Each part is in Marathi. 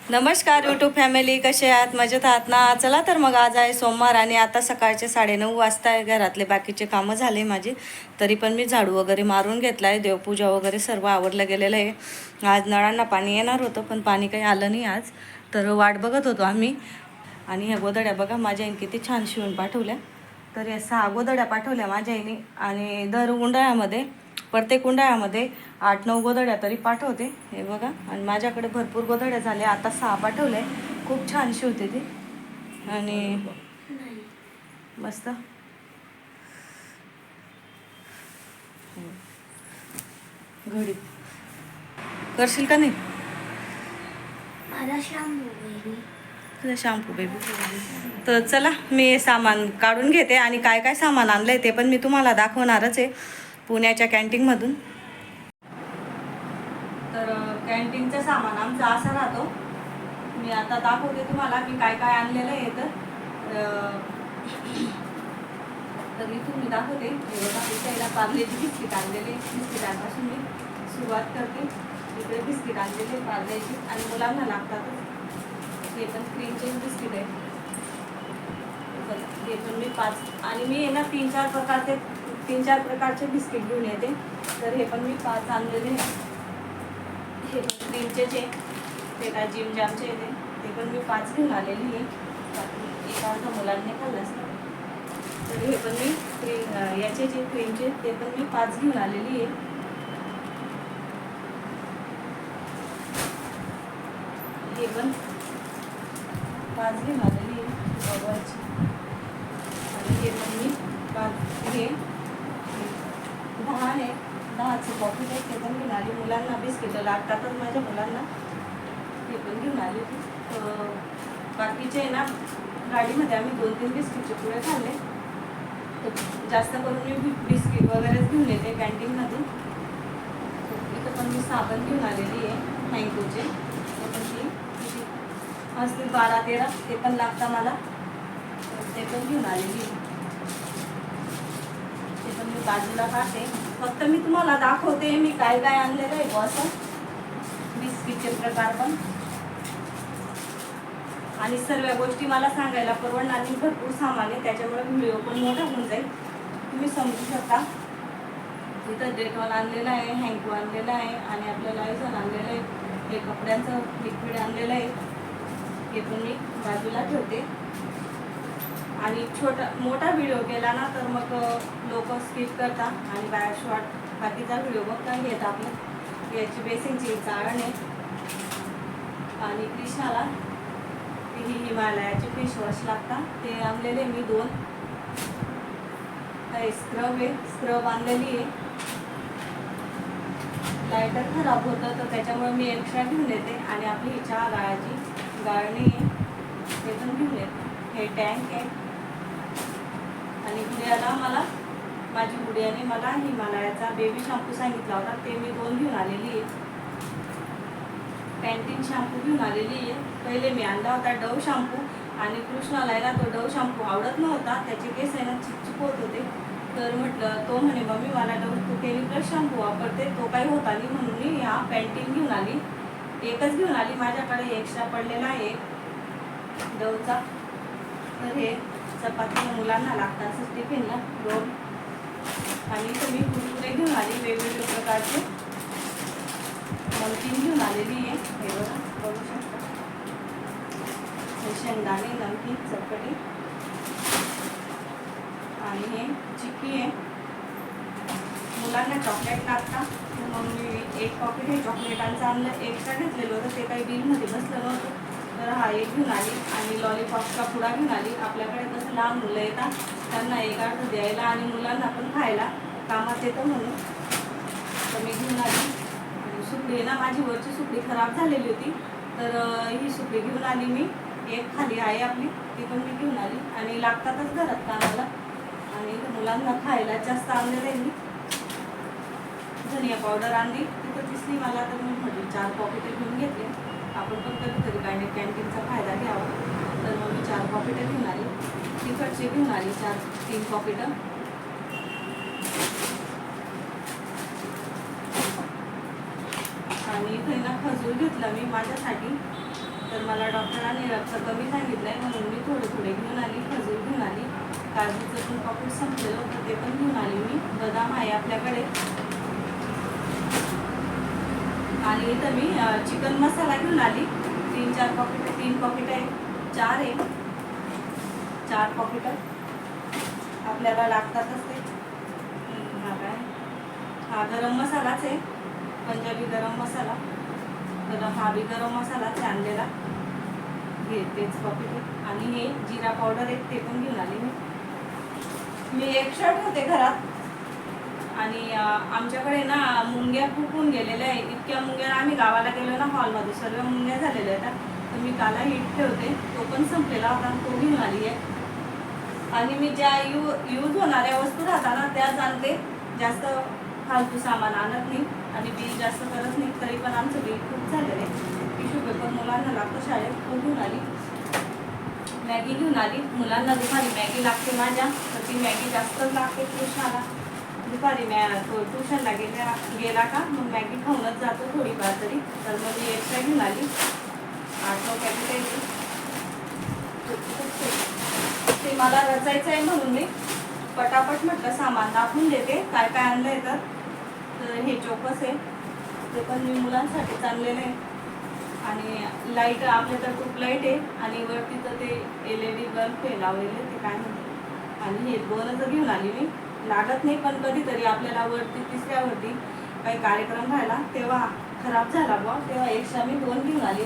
नमस्कार यूट्यूब फॅमिली, कसे आहात? मजेत आहात ना? चला तर मग आज आहे सोमवार आणि आता सकाळचे 9:30 वाजता आहे. घरातले बाकीचे कामं झाले माझे, तरी पण मी झाडू वगैरे मारून घेतला आहे. देवपूजा वगैरे सर्व आवरलं गेलेलं आहे. आज नळांना पाणी येणार होतं पण पाणी काही आलं नाही आज, तर वाट बघत होतो आम्ही. आणि ह्या गोधड्या बघा माझ्या आईने किती छान शिवून पाठवल्या. तर या 6 गोधड्या पाठवल्या माझ्या आईने आणि दर उंडाळ्यामध्ये प्रत्येक उंडाळ्यामध्ये 8-9 गोधड्या तरी पाठवते. हे बघा, आणि माझ्याकडे भरपूर गोधड्या झाल्या, आता 6 पाठवले. खूप छान शिवते ती आणि मस्त. घडी करशील का नाही? Shampoo baby. तर चला मी सामान काढून घेते आणि काय काय सामान आणलंय ते पण मी तुम्हाला दाखवणारच आहे पुण्याच्या कॅन्टीनमधून. तर कॅन्टीनचं सामान आमचं असं राहतो. मी आता दाखवते तुम्हाला मी काय काय आणलेलं आहे. तर इथून मी दाखवते. हे बघा, इथे पार्लेची बिस्किट आणलेले. बिस्किटांपासून मी सुरुवात करते. इकडे बिस्किट आणलेले पार्लेची आणि मुलांना लागतातच. हे पण क्रीमचे बिस्किट आहे. हे पण मी 5 आणि मी आहे ना 3-4 प्रकारचे बिस्किट घेऊन येते. तर हे पण मी 5 आणलेले आहे. हे पण क्रीमचेच आहे. ते काय जिम जॅमचे येते ते पण मी 5 घेऊन आलेली आहे. एक अर्धा मुलांनी खाल्लं असतं. तर हे पण मी याचे जे क्रीमचे ते पण मी 5 घेऊन आलेली आहे. हे पण 5 घेऊन आलेली आहे बघायची. आणि हे पण मी 5 हे 10 आहे. 10चे पॉकेट आहे ते पण घेऊन आली. मुलांना बिस्किटं लागतातच माझ्या मुलांना, हे पण घेऊन आले. बाकीचे ना गाडीमध्ये आम्ही 2-3 बिस्किटचे पुढे खाल्ले. तर जास्त करून मी बिस्किट वगैरेच घेऊन येते कॅन्टीनमधून. इथं पण मी साबण घेऊन आलेली आहे हँकोचे. ते पण ती असतील 12-13 ते पण लागतं मला, ते पण घेऊन आलेली आहे. ते पण मी बाजूला काढते. फक्त मी तुम्हाला दाखवते मी काय काय आणलेलं आहे असं बिस्किटचे प्रकार पण. आणि सर्व गोष्टी मला सांगायला परवडणार नाही, भरपूर सामान आहे त्याच्यामुळे व्हिडिओ पण मोठा होऊन जाईल, तुम्ही समजू शकता. इथं डेटॉल आणलेलं आहे, हँको आणलेलं आहे आणि आपल्याला लायझॉल आणलेलं आहे. हे कपड्यांचं लिक्विड आणलेलं आहे. हे पण मी बाजूला ठेवते. आणि मोठा व्हिडिओ केला ना तर मग लोक स्किप करतात आणि शॉर्ट बाकीचा व्हिडिओ बघता घेत. आपलं याची बेसिनची चाळण आहे आणि कृष्णाला ही हिमालयाचे फेसवॉश लागतात ते आणलेले मी 2. स्क्रब आहे, स्क्रब आणलेली आहे. लायटर खराब होतं तर त्याच्यामुळे मी एक्स्ट्रा घेऊन येते. आणि आपली ही चहा गाळाची गाळणी आहे ते पण घेऊन येते. हे टँक आहे. आणि गुडियाला माझी गुडियाने मला हिमालयाचा बेबी शॅम्पू सांगितला होता ते मी 2 घेऊन आलेली आहे. कॅन्टीन शॅम्पू घेऊन आलेली आहे. पहिले मी आणला होता डव शॅम्पू आणि कृष्णाला आहे ना तो डव शॅम्पू आवडत नव्हता, त्याचे केस आहे ना चिपचिप होत होते. तर म्हटलं, तो म्हणे मम्मी मला डव तू क्लिनिक शॅम्पू वापरते तो काही होता नाही म्हणून मी हा पॅन्टीन घेऊन आली. एकच घेऊन आली, माझ्याकडे एक्स्ट्रा पडलेला आहे डवचा. तर हे चपातीला मुलांना लागतात टिफिनला रोल. आणि इथं मी कुरकुरे घेऊन आली वेगवेगळ्या प्रकारचे. नमकीन घेऊन आलेली आहे. हे बघा, बघू शकता. हे शेंगदाणे नमकीन चटपटी. आणि हे चिक्की आहे. मुलांना चॉकलेट लागतात मग मी 1 पॉकेट हे चॉकलेटांचं आणलं. एक्स्ट्रा घेतलेलं होतं ते काही बिलमध्ये बसलं नव्हतं तर हा एक घेऊन आली. आणि लॉलीपॉपचा पुडा घेऊन आली. आपल्याकडे कसं लहान मुलं येतात त्यांना एक अर्ध द्यायला आणि मुलांना पण खायला कामात येतं म्हणून तर मी घेऊन आली. सुकडी ना माझी वरची सुकडी खराब झालेली होती तर ही सुकडी घेऊन आली मी. एक खाली आहे आपली ती पण मी घेऊन आली. आणि लागतातच घरात कामाला आणि मुलांना खायला जास्त आणलेलं आहे मी. धनिया पावडर आणली तिथं दिसली मला तर मी म्हटलं 4 पॉकेटे घेऊन घेतले. आपण पण कधीतरी कॅन्टीनचा फायदा घ्यावा तर मग मी 4 पॉकेटे घेऊन आली. तिखटचे घेऊन आली 3 पॉकेटं. आणि इथे ना खजूर घेतला मी माझ्यासाठी. तर मला डॉक्टरांनी रक्त कमी सांगितलं आहे म्हणून मी थोडे घेऊन आली. खजूर घेऊन आली, काजूचं पण पॉकेट संपलेलं होतं ते पण घेऊन आली मी. बदाम आहे आपल्याकडे. आणि इथं मी चिकन मसाला घेऊन आली. 3 पॉकेट आहे, 4 आहे, 4 पॉकेट आपल्याला लागतातच ते. हा काय, हा गरम मसालाच आहे, पंजाबी गरम मसाला. तर हा बी गरम मसालाच आहे आणलेला, हे तेच पॉकेट आहे. आणि हे जिरा पावडर आहे ते पण घेऊन आली मी. एक शर्ट होते घरात आणि आमच्याकडे ना मुंग्या खूप होऊन गेलेल्या आहे. इतक्या मुंग्या, आम्ही गावाला गेलो ना हॉलमध्ये सर्व मुंग्या झालेल्या आहेत. तर मी काला हिट ठेवते, तो पण संपलेला होता, तो घेऊन आली आहे. आणि मी ज्या यूज होणाऱ्या वस्तू राहतात ना त्याच आणते, जास्त फालतू सामान आणत नाही. आणि बिल जास्त करत नाही, तरी पण आमचं बिल खूप झालेलं आहे. टिश्यू पेपर मुलांना लागतो शाळेत, तो घेऊन आली. मॅगी घेऊन आली, मुलांना दुपारी मॅगी लागते माझ्या, तर ती मॅगी जास्त लागते ट्युशनला. दुपारी ट्युशनला गेला का मग मॅगी खाऊनच जातो थोडीफार तरी. तर मग मी एक्स्ट्रा घेऊन आली, 8-9 पॅकेट आहे ते. मला रचायचं आहे म्हणून मी पटापट म्हटलं सामान दाखवून देते काय काय आणलं आहे. तर हे चोकस आहे, ते पण मी मुलांसाठी आणलेलं आहे. आणि लाईट आपल्या तर ट्यूब लाईट आहे आणि वरती तर ते LED बल्ब हे लावलेले ते काय म्हणते. आणि हे 2च घेऊन आली मी, लागत नाही पण कधीतरी आपल्याला वरती तिसऱ्यावरती काही कार्यक्रम राहिला तेव्हा खराब झाला बुवा, तेव्हा एक्स्ट्रा मी 2 घेऊन आली.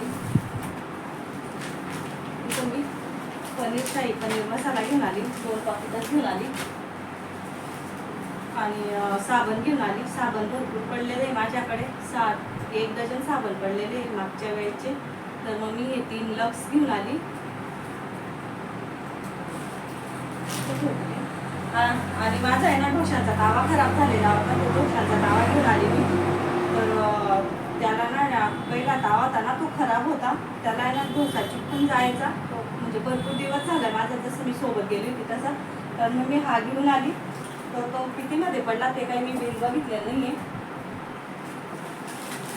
इथं मी पनीर मसाला घेऊन आली, 2 पॉकेट घेऊन आली. आणि साबण घेऊन आली. साबण भरपूर पडलेले आहे माझ्याकडे, 1 डझन साबण पडलेले आहे मागच्या वेळेचे. तर मग मी हे 3 लक्स घेऊन आली. आणि माझा आहे ना डोशाचा तावा खराब झालेला होता, तो डोशाचा तावा घेऊन आली मी. तर त्याला ना पहिला तावा होता ना तो खराब होता, त्याला आहे ना डोसा चिपकून जायचा. तो म्हणजे भरपूर दिवस झाला माझा, जसं मी सोबत गेली होती तसा. तर मग मी हा घेऊन आली. तर तो कितीमध्ये पडला ते काही मी बिल बघितलेलं नाही आहे.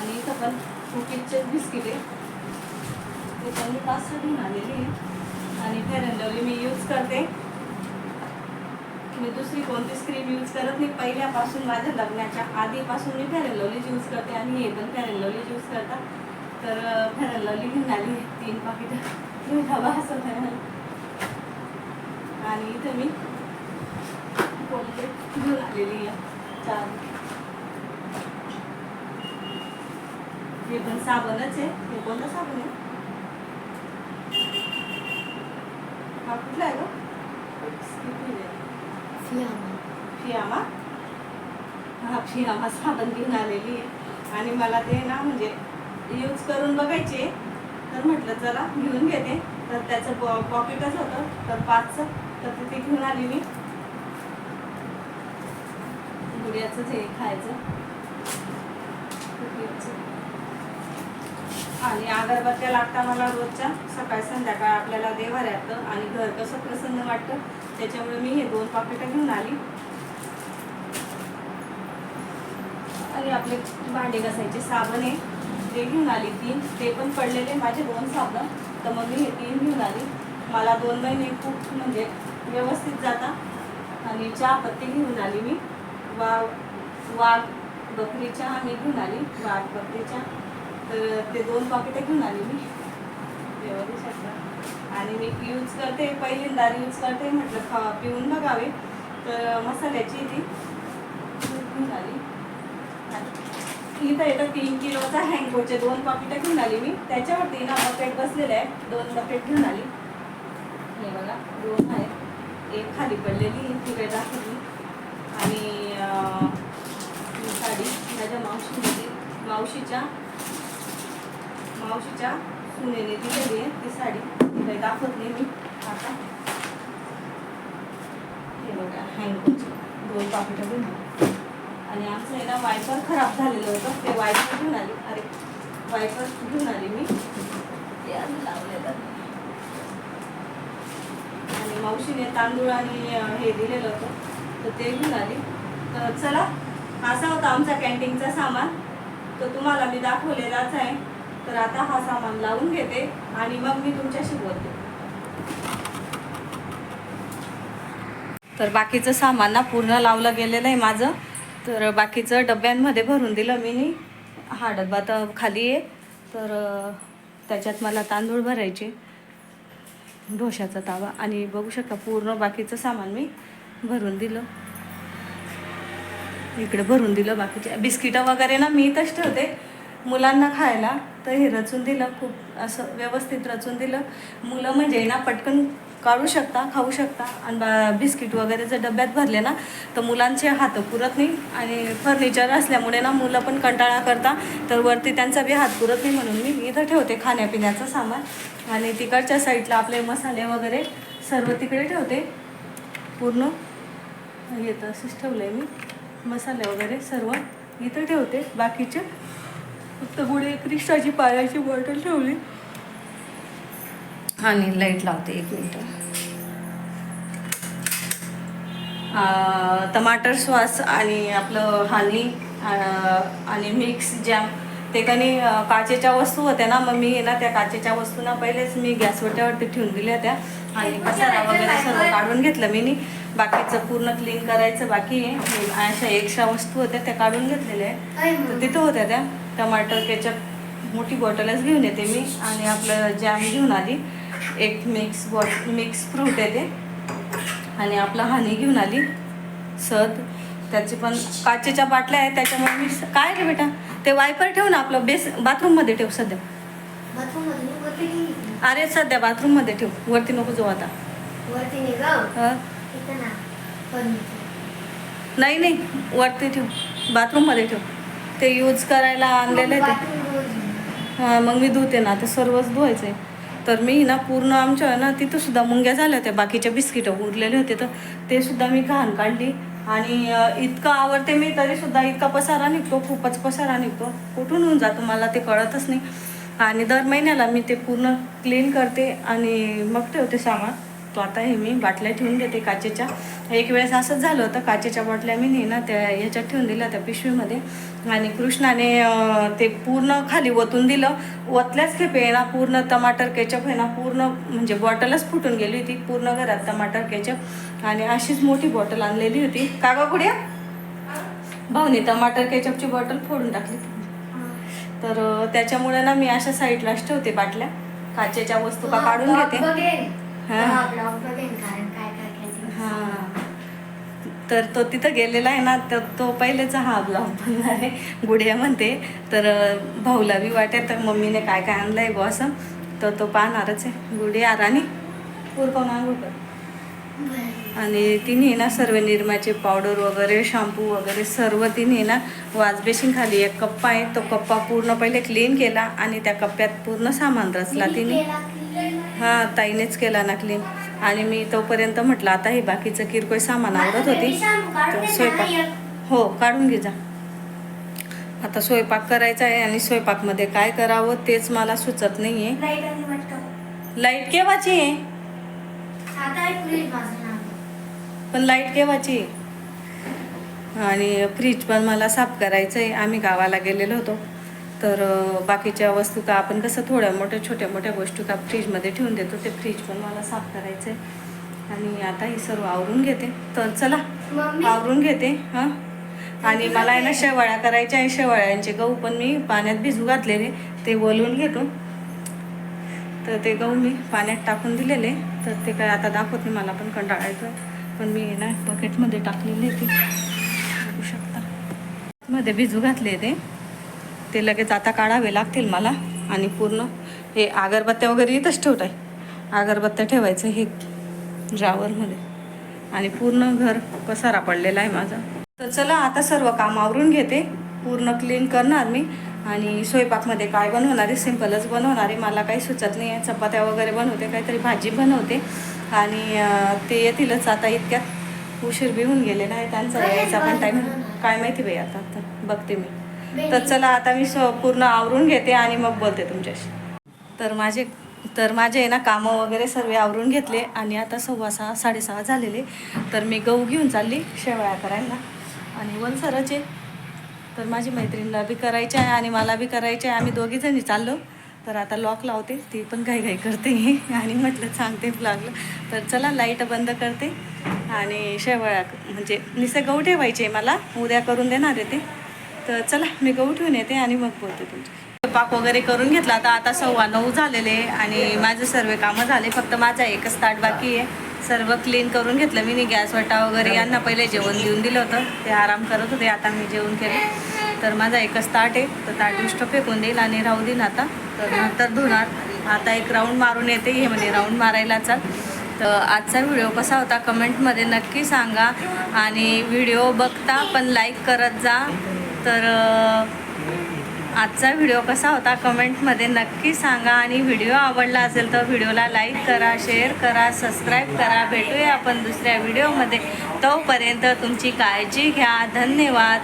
आणि इथं पण कुकीजचेच बिस्किट आहे, ते पण मी 5 घेऊन आलेली आहे. आणि fair and lovely me use करते, मी दुसरी कोणतीच क्रीम यूज करत नाही. पहिल्यापासून माझ्या लग्नाच्या आधीपासून मी फेअर अँड लवलीच यूज करते आणि हे पण फेअर अँड लवलीच यूज करतात. तर फेअर अँड लवली घेऊन आली 3 पाकिटं डबा असं आहे. आणि इथं मी कोलगेट घेऊन आलेली आहे 4. हे पण साबणच आहे. हे कोणता साबण आहे, हा कुठला आहे गं? फियामा. हा फियामा साबण घेऊन आलेली आहे. आणि मला ते ना म्हणजे यूज करून बघायचे, तर म्हटलं चला घेऊन घेते. तर त्याचं पॉकेटच होतं तर 5चं, तर ते घेऊन आली मी. गुडियाचंच हे खायचं. आणि अगरबत्त्या लागता मला रोजच्या, सकाळ संध्याकाळ आपल्याला देवाऱ्यात. आणि घर कसं प्रसन्न वाटतं त्याच्यामुळे मी हे 2 पाकिटं घेऊन आली. आणि आपले भांडे घासायचे साबण आहे ते घेऊन आली 3. ते पण पडलेले माझे 2 साबण, तर मग मी हे 3 घेऊन आली. मला 2 महिने खूप म्हणजे व्यवस्थित जाता. आणि चहा पत्ती घेऊन आली मी, वाघ बकरी चहा मी घेऊन आली, वाघ बकरी चहा. तर ते 2 पाकिटं घेऊन आली मी व्यवस्थित. आणि मी यूज करते, पहिल्यांदा यूज करते, म्हटलं पिऊन बघावे. तर मसाल्याची ती घेऊन आली. इथं येतं 3 किलोचा हँगोचे 2 पाकिटं घेऊन आली मी. त्याच्यावरती ना बकेट बसलेलं आहे, 2 बकेट घेऊन आली. हे बघा 2 आहेत, एक खाली पडलेली तिकडे दाखवली. आणि साडी माझ्या मावशीच्या सुनेने दिलेली आहे ती साडी, काही दाखवत नाही मी आता. हे बघा हँगोचे 2 पाकिटं घेऊन आली. आणि आमचं आहे ना वायपर खराब झालेलं होतं, ते वायपर घेऊन आली. वायपर घेऊन आली मी, ते आम्ही लावलेलं. आणि मावशीने तांदूळ आणि हे दिलेलं होतं, तर ते घेऊन आली. तर चला, असा होता आमचा कॅन्टीनचा सामान. तो तुम्हाला मी दाखवलेलाच आहे. तर आता हा सामान लावून घेते आणि मग मी तुमच्याशी बोलते. तर बाकीचं सामान ना पूर्ण लावलं गेलेलं आहे माझं. तर बाकीचं डब्यांमध्ये भरून दिलं मी. हा डब्बा तर खाली आहे. तर त्याच्यात मला तांदूळ भरायचे, डोशाचा तवा, आणि बघू शकता पूर्ण बाकीचं सामान मी भरून दिलं. इकडे भरून दिलं बाकीचे बिस्किटं वगैरे ना मी इथंच ठेवते मुलांना खायला. तर हे रचून दिलं, खूप असं व्यवस्थित रचून दिलं. मुलं म्हणजे ना पटकन काढू शकता, खाऊ शकता. आणि बिस्किट वगैरे जर डब्यात भरले ना तर मुलांचे हात पुरत नाही. आणि फर्निचर असल्यामुळे ना मुलं पण कंटाळा करता, तर वरती त्यांचा बी हात पुरत नाही, म्हणून मी इथं ठेवते खाण्यापिण्याचं सामान. आणि तिकडच्या साईडला आपले मसाले वगैरे सर्व तिकडे ठेवते. पूर्ण येतं असंच ठेवलं आहे मी. मसाले वगैरे सर्व इथं ठेवते. बाकीचे फक्त पुढे क्रिस्टाची पाण्याची बॉटल ठेवली. आणि लाईट लावते 1 मिनिट. टमाटर सॉस आणि आपलं हानी आणि मिक्स जॅम ते काही काचेच्या वस्तू होत्या ना. मग मी ना त्या काचेच्या वस्तू ना पहिलेच मी गॅसवरती ठेवून दिल्या होत्या. आणि पसारा वगैरे सर्व काढून घेतलं मी. बाकीचं पूर्ण क्लीन करायचं बाकी आहे. अशा एक्स्ट्रा वस्तू होत्या त्या काढून घेतलेल्या आहे. तर तिथं होत्या त्या. टमाटर केचप मोठी बॉटलच घेऊन येते मी. आणि आपलं जॅम घेऊन आली. एक मिक्स फ्रूट आहे ते. आणि आपलं हानी घेऊन आली सद. त्याची पण काचेच्या बाटल्या आहेत त्याच्यामुळे मी काय रे बेटा ते वायपर ठेव ना आपलं बाथरूममध्ये ठेव सध्या. अरे सध्या बाथरूममध्ये ठेव, वरती नको जाऊ आता. नाही नाही वरती ठेव, बाथरूममध्ये ठेव. ते यूज करायला आणलेलं आहे ते. हां मग मी धुते ना, ते सर्वच धुवायचं आहे. तर मी ना पूर्ण आमच्या ना तिथं सुद्धा मुंग्या झाल्या होत्या, बाकीच्या बिस्किटं उरलेले होते तर ते सुद्धा मी घाण काढली. आणि इतकं आवडते मी तरीसुद्धा इतका पसारा निघतो, खूपच पसारा निघतो. कुठून होऊन जातो मला ते कळतच नाही. आणि दर महिन्याला मी ते पूर्ण क्लीन करते आणि मग ठेवते सामान. तो आता हे मी बाटल्या ठेवून देते काचेच्या. एक वेळेस असंच झालं होतं, काचेच्या बाटल्या मी ना त्या याच्यात ठेवून दिल्या त्या पिशवीमध्ये. आणि कृष्णाने ते पूर्ण खाली ओतून दिलं. ओतल्याच खेपे ना पूर्ण टमाटर केचप आहे ना पूर्ण म्हणजे बॉटलच फुटून गेली होती पूर्ण घरात टमाटर केचप. आणि अशीच मोठी बॉटल आणलेली होती. का गं गुड्या? भाऊने टमाटर केचपची बॉटल फोडून टाकली. तर त्याच्यामुळे ना मी अशा साईडलाच ठेवते बाटल्या. काचेच्या वस्तू का काढून घेते. हां तर तो तिथं गेलेला आहे ना, तर तो पहिलेचा हा ब्लॉग बनणार आहे. गुडिया म्हणते तर भाऊला बी वाटेल तर मम्मीने काय काय आणलं आहे बॉ असं, तर तो पाहणारच आहे. गुडिया राणी उरकावून आंघोळ कर. आणि तिने ना सर्व निरम्याचे पावडर वगैरे शॅम्पू वगैरे सर्व तिने ना वॉशबेसिन खाली एक कप्पा आहे, तो कप्पा पूर्ण पहिले क्लीन केला. आणि त्या कप्प्यात पूर्ण सामान रचला तिने. हां ताईनेच केला ना क्लीन. आणि मी तोपर्यंत म्हटलं आता हे बाकीचं किरकोळ सामान आवरत होती. तर स्वयंपाक हो काढून घे जा. आता स्वयंपाक करायचा आहे आणि स्वयंपाकमध्ये काय करावं तेच मला सुचत नाही आहे. लाईट केव्हाची आहे? पण लाईट केव्हाची आहे? आणि फ्रीज पण मला साफ करायचं आहे. आम्ही गावाला गेलेलो होतो तर बाकीच्या वस्तू का आपण कसं थोड्या छोट्या मोठ्या गोष्टी का फ्रीजमध्ये ठेवून देतो, ते फ्रीज पण मला साफ करायचं आहे. आणि आता हे सर्व आवरून घेते. तर चला आवरून घेते. हां आणि मला आहे ना शेवाळ्या करायच्या आहे. शेवाळ्यांचे गहू पण मी पाण्यात भिजू घातलेले, ते बोलवून घेतो. तर ते गहू मी पाण्यात टाकून दिलेले. तर ते काय आता दाखवत नाही, मला पण कंटाळा येतो. पण मी ना बकेटमध्ये टाकलेले ते बघू शकता. मध्ये भिजू घातले ते लगेच आता काढावे लागतील मला. आणि पूर्ण हे अगरबत्त्या वगैरे इथंच ठेवत आहे. अगरबत्त्या ठेवायचं हे ड्रावरमध्ये. आणि पूर्ण घर पसारा पडलेला आहे माझा. तर चला आता सर्व काम आवरून घेते. पूर्ण क्लीन करणार मी. आणि स्वयंपाकमध्ये काय बनवणार आहे, सिम्पलच बनवणार आहे. मला काही सुचत नाही आहे. चपात्या वगैरे बनवते, काहीतरी भाजी बनवते. आणि ते येतीलच आता. इतक्यात उशीर बी होऊन गेलेला आहे, त्यांचा यायचा पण टाईम काय माहिती बाई आता बघते मी. तर चला आता मी पूर्ण आवरून घेते आणि मग बोलते तुमच्याशी. तर माझे ना कामं वगैरे सर्व आवरून घेतले. आणि आता 6:15 6:30 झालेले. तर मी गहू घेऊन चालली शेवळ्या करायला. आणि वलसरच आहे तर माझी मैत्रिणीला बी करायचे आहे आणि मला बी करायचे आहे. आम्ही दोघीजणी चाललो. तर आता लॉक लावते, ती पण घाई करते आणि म्हटलं सांगते ब्लॉगला. तर चला लाईट बंद करते आणि शेवळ्या म्हणजे निसे गहू ठेवायचे मला, उद्या करून देणार आहे ते. तर चला मी गहू ठेवून येते आणि मग बोलते तुमचे. स्वयंपाक वगैरे करून घेतला, आता 9:15 झालेले आणि माझे सर्व कामं झाले. फक्त माझा एकच ताट बाकी आहे. सर्व क्लीन करून घेतलं मी. गॅस वटा वगैरे यांना पहिले जेवण देऊन दिलं होतं, ते आराम करत होते. आता मी जेवण केलं. तर माझा एकच ताट आहे, तर ताट उष्ट फेकून देईल आणि राहू देईन आता. तर नंतर धुणार. आता एक राऊंड मारून येते, हे म्हणजे राऊंड मारायला चाल. तर आजचा व्हिडिओ कसा होता कमेंटमध्ये नक्की सांगा आणि व्हिडिओ बघता पण लाईक करत जा. तर आजचा व्हिडिओ कसा होता कमेंटमध्ये नक्की सांगा आणि व्हिडिओ आवडला असेल तर व्हिडिओला लाईक करा, शेअर करा, सबस्क्राईब करा. भेटूया आपण दुसऱ्या व्हिडिओमध्ये. तोपर्यंत तुमची काळजी घ्या. धन्यवाद.